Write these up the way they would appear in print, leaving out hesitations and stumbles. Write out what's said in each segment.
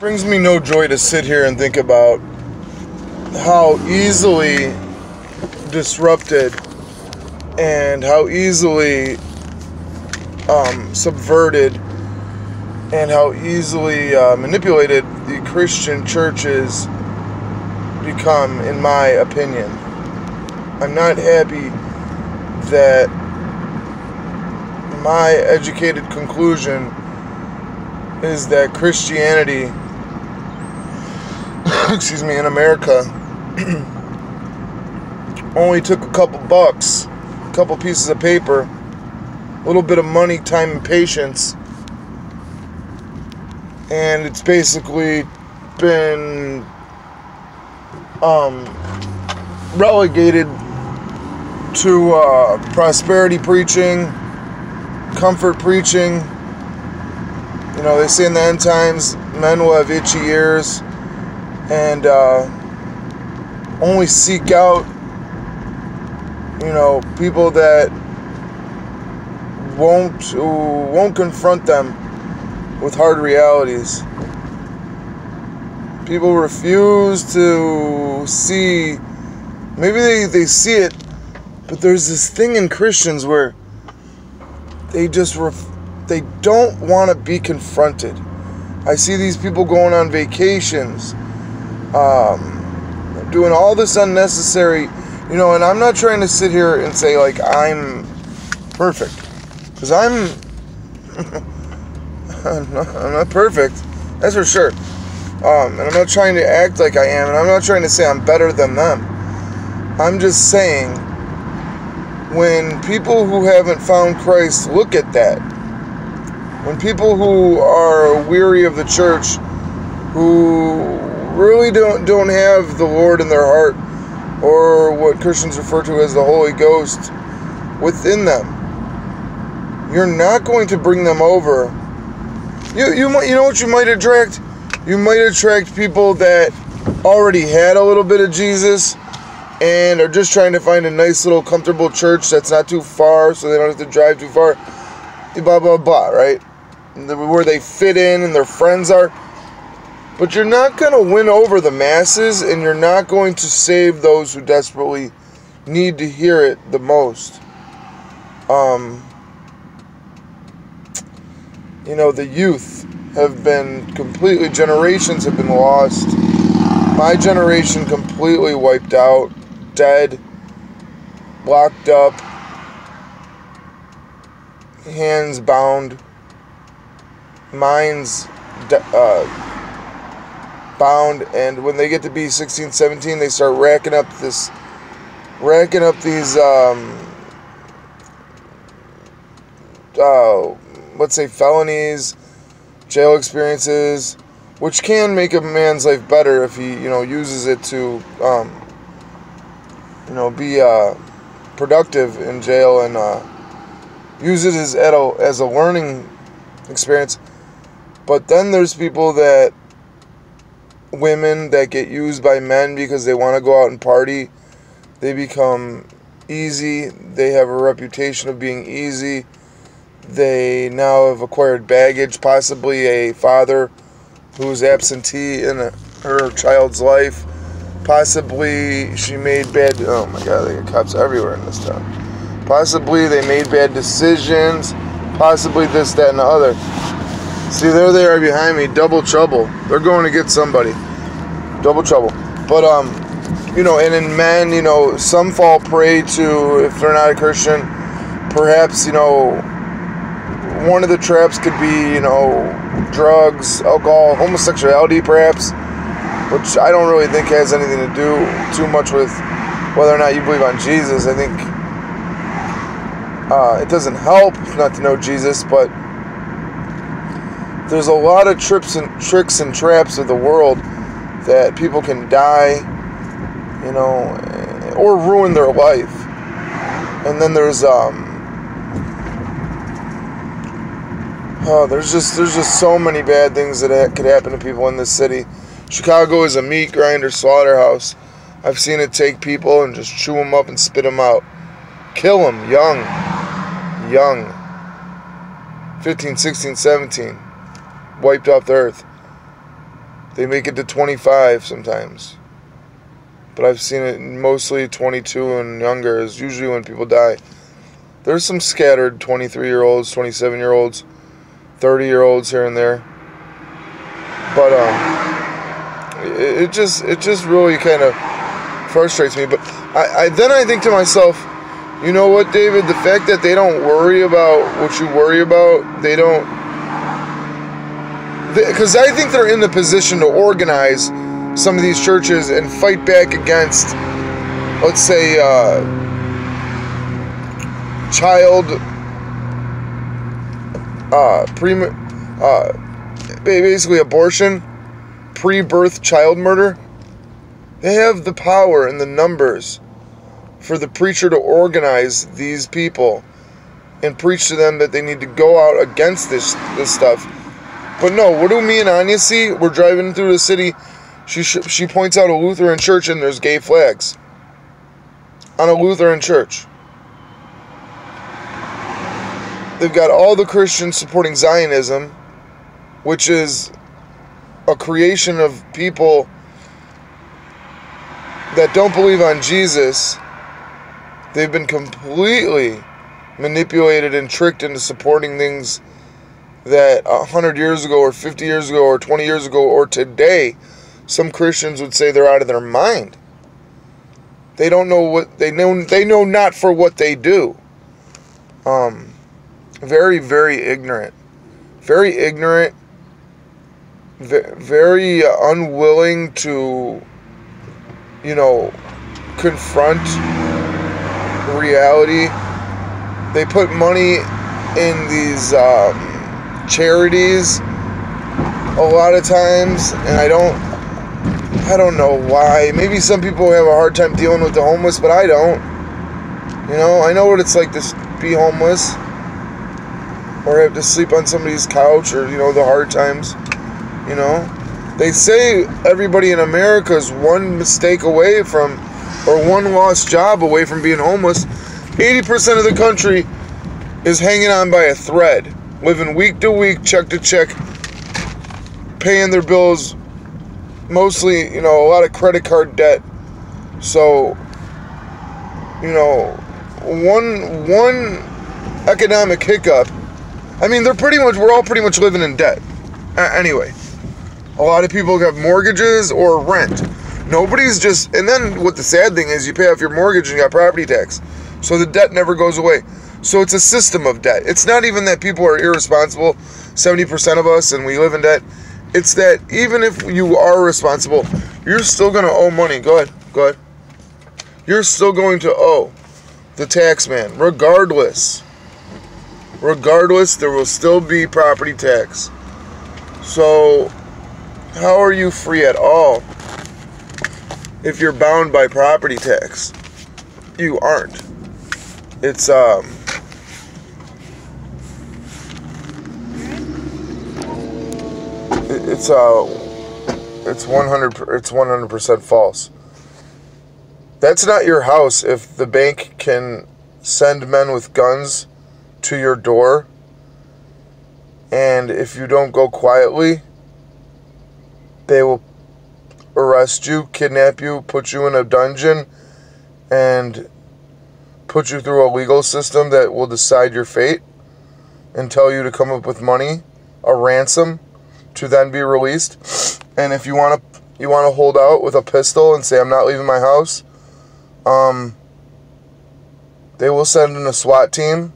Brings me no joy to sit here and think about how easily disrupted and how easily subverted and how easily manipulated the Christian churches become, in my opinion. I'm not happy that my educated conclusion is that Christianity in America only took a couple bucks, a couple pieces of paper, a little bit of money, time, and patience, and it's basically been relegated to prosperity preaching, comfort preaching. You know, they say in the end times men will have itchy ears and only seek out, people that won't confront them with hard realities. People refuse to see, maybe they see it, but there's this thing in Christians where they don't want to be confronted. I see these people going on vacations, doing all this unnecessary, and I'm not trying to sit here and say like I'm perfect, because I'm not perfect, that's for sure. And I'm not trying to act like I am, and I'm not trying to say I'm better than them. I'm just saying, when people who haven't found Christ look at that, when people who are weary of the church, who really don't have the Lord in their heart, or what Christians refer to as the Holy Ghost within them, you're not going to bring them over. You know what you might attract? You might attract people that already had a little bit of Jesus and are just trying to find a nice little comfortable church that's not too far, so they don't have to drive too far, blah blah blah, right? Where they fit in and their friends are. But you're not going to win over the masses, and you're not going to save those who desperately need to hear it the most. The youth have been completely, generations have been lost. My generation completely wiped out, dead, locked up, hands bound, minds bound, and when they get to be 16, 17, they start racking up these let's say felonies, jail experiences, which can make a man's life better if he, uses it to, be productive in jail and use it as a learning experience. But then there's women that get used by men because they want to go out and party. They become easy. They have a reputation of being easy. They now have acquired baggage, possibly a father who's absentee in her child's life. Possibly she made bad... Oh my God, they got cops everywhere in this town. Possibly they made bad decisions. Possibly this, that, and the other. See, there they are behind me. Double trouble. They're going to get somebody. Double trouble. But, and in men, some fall prey to, if they're not a Christian, perhaps, one of the traps could be, drugs, alcohol, homosexuality, perhaps, which I don't really think has anything to do too much with whether or not you believe on Jesus. I think it doesn't help not to know Jesus, but there's a lot of tricks and traps of the world that people can die, or ruin their life. And then there's there's just so many bad things that could happen to people in this city. Chicago is a meat grinder slaughterhouse. I've seen it take people and just chew them up and spit them out. Kill them young. 15, 16, 17. Wiped off the earth. They make it to 25 sometimes. But I've seen it mostly 22 and younger is usually when people die. There's some scattered 23-year-olds, 27-year-olds, 30-year-olds here and there. But it just really kind of frustrates me. But then I think to myself, you know what, David? The fact that they don't worry about what you worry about, they don't... Because I think they're in the position to organize some of these churches and fight back against, let's say, basically abortion, pre-birth child murder. They have the power and the numbers for the preacher to organize these people and preach to them that they need to go out against this stuff. But no, what do me and Anya see? We're driving through the city. She points out a Lutheran church and there's gay flags on a Lutheran church. They've got all the Christians supporting Zionism, which is a creation of people that don't believe on Jesus. They've been completely manipulated and tricked into supporting things that 100 years ago or 50 years ago or 20 years ago or today, some Christians would say they're out of their mind. They don't know what they know. They know not for what they do. Very, very ignorant. Very ignorant. Very unwilling to, confront reality. They put money in these charities a lot of times, and I don't know why. Maybe some people have a hard time dealing with the homeless, but I don't. I know what it's like to be homeless or have to sleep on somebody's couch or, the hard times, They say everybody in America is one mistake away from, or one lost job away from being homeless. 80% of the country is hanging on by a thread, living week to week, check to check, paying their bills, mostly, a lot of credit card debt. So, one economic hiccup. We're all pretty much living in debt. Anyway, a lot of people have mortgages or rent. Nobody's just, and then what the sad thing is, you pay off your mortgage and you got property tax. So the debt never goes away. So it's a system of debt. It's not even that people are irresponsible, 70% of us, and we live in debt. It's that even if you are responsible, you're still going to owe money. Go ahead. You're still going to owe the tax man. Regardless, there will still be property tax. So how are you free at all if you're bound by property tax? You aren't. It's 100% false. That's not your house if the bank can send men with guns to your door, and if you don't go quietly, they will arrest you, kidnap you, put you in a dungeon, and put you through a legal system that will decide your fate and tell you to come up with money, a ransom, to then be released. And if you want to hold out with a pistol and say, I'm not leaving my house, they will send in a SWAT team.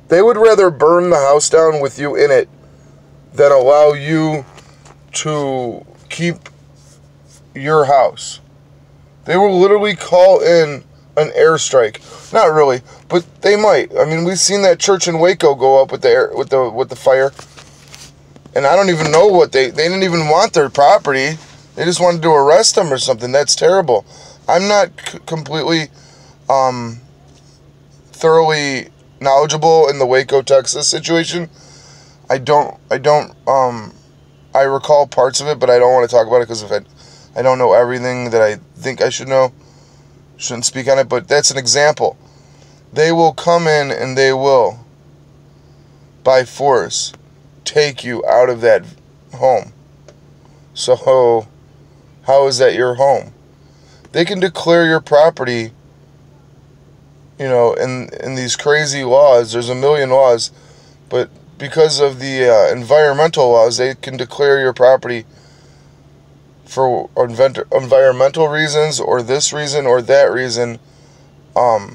They would rather burn the house down with you in it than allow you to keep your house. They will literally call in an airstrike. Not really, but they might. We've seen that church in Waco go up with the fire. And I don't even know what they didn't even want their property. They just wanted to arrest them or something. That's terrible. I'm not completely thoroughly knowledgeable in the Waco, Texas situation. I recall parts of it, but I don't want to talk about it because I don't know everything that I think I should know. Shouldn't speak on it, but that's an example. They will come in and they will, by force, take you out of that home. So how is that your home? They can declare your property, in these crazy laws. There's a million laws, but because of the environmental laws, they can declare your property for environmental reasons, or this reason or that reason. They'll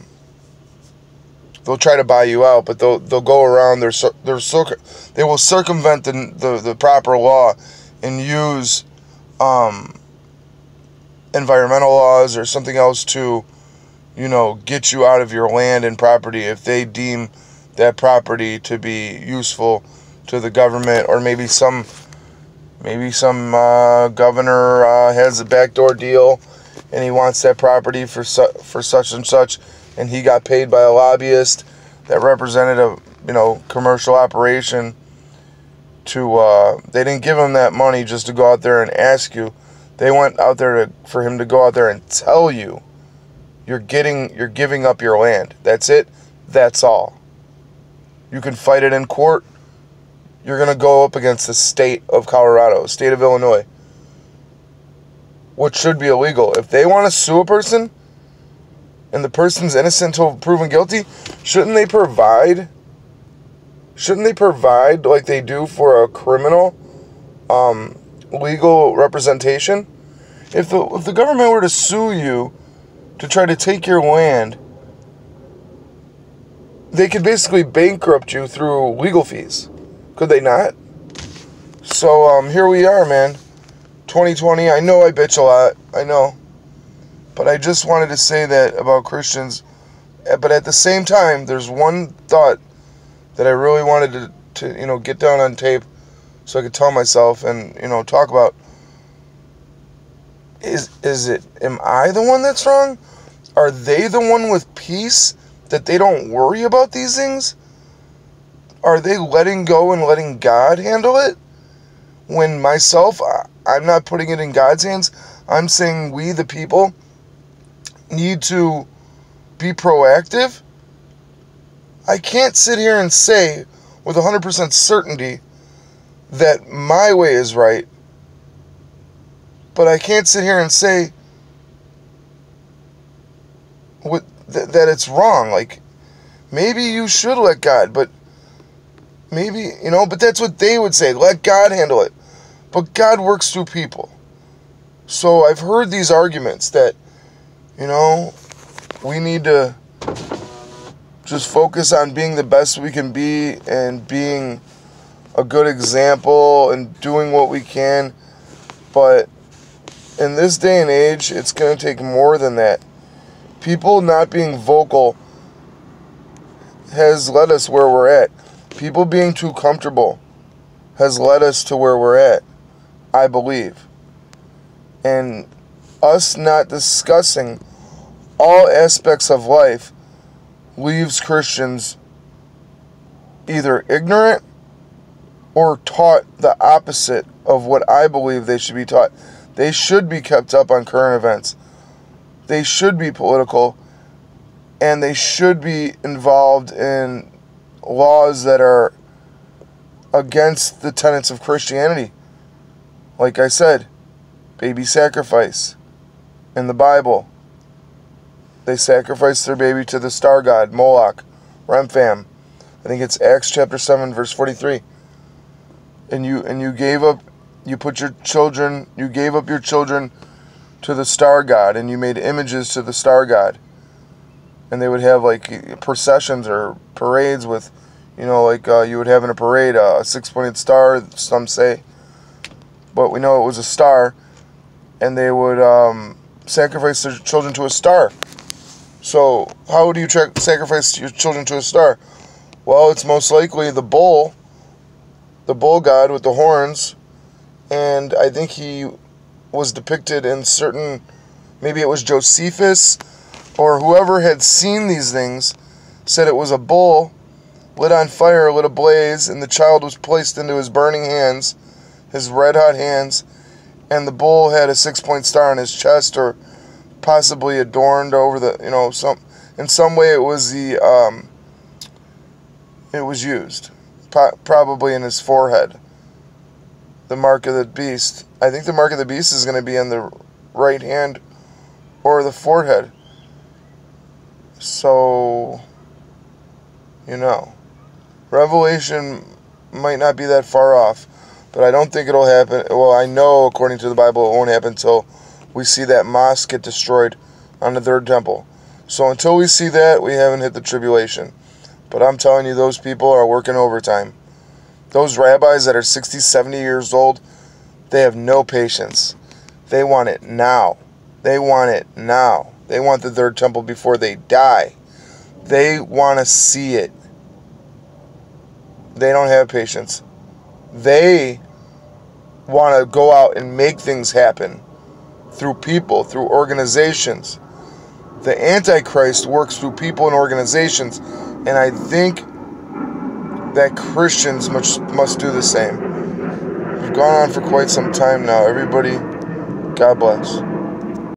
try to buy you out, but they'll go around. They will circumvent the proper law and use environmental laws or something else to, get you out of your land and property if they deem that property to be useful to the government, or maybe some governor has a backdoor deal and he wants that property for such and such, and he got paid by a lobbyist that represented a commercial operation to they didn't give him that money just to go out there and ask you. They went out there for him to go out there and tell you you're giving up your land. That's it. That's all. You can fight it in court. You're going to go up against the state of Colorado, state of Illinois, which should be illegal. If they want to sue a person and the person's innocent until proven guilty, shouldn't they provide like they do for a criminal legal representation? If the government were to sue you to try to take your land, they could basically bankrupt you through legal fees. Could they not? So here we are, man. 2020. I know I bitch a lot. I know. But I just wanted to say that about Christians. But at the same time, there's one thought that I really wanted to get down on tape so I could tell myself and, talk about. Am I the one that's wrong? Are they the one with peace that they don't worry about these things? Are they letting go and letting God handle it? When myself, I'm not putting it in God's hands. I'm saying we, the people, need to be proactive. I can't sit here and say with 100% certainty that my way is right. But I can't sit here and say that it's wrong. Like, maybe you should let God, but maybe, but that's what they would say. Let God handle it. But God works through people. So I've heard these arguments that, we need to just focus on being the best we can be and being a good example and doing what we can. But in this day and age, it's going to take more than that. People not being vocal has led us where we're at. People being too comfortable has led us to where we're at, I believe. And us not discussing all aspects of life leaves Christians either ignorant or taught the opposite of what I believe they should be taught. They should be kept up on current events. They should be political, and they should be involved in laws that are against the tenets of Christianity. Like I said, baby sacrifice. In the Bible, they sacrificed their baby to the star god, Moloch, Remphan. I think it's Acts chapter 7, verse 43. And you gave up your children to the star god, and you made images to the star god. And they would have like processions or parades with, you would have in a parade a 6-pointed star, some say. But we know it was a star, and they would sacrifice their children to a star. So how do you sacrifice your children to a star? Well, it's most likely the bull god with the horns, and I think he was depicted in certain, maybe it was Josephus, or whoever had seen these things, said it was a bull lit on fire, lit ablaze, and the child was placed into his burning hands, his red-hot hands, and the bull had a 6-point star on his chest, or possibly adorned over the, in some way it was it was used, probably in his forehead. the mark of the beast. I think the mark of the beast is going to be on the right hand or the forehead. So, Revelation might not be that far off, but I don't think it'll happen. Well, I know according to the Bible it won't happen until we see that mosque get destroyed on the third temple. So until we see that, we haven't hit the tribulation. But I'm telling you, those people are working overtime. Those rabbis that are 60, 70 years old, they have no patience. They want it now. They want it now. They want the third temple before they die. They want to see it. They don't have patience. They want to go out and make things happen through people, through organizations. The Antichrist works through people and organizations, and I think that Christians must do the same. We've gone on for quite some time now. Everybody, God bless.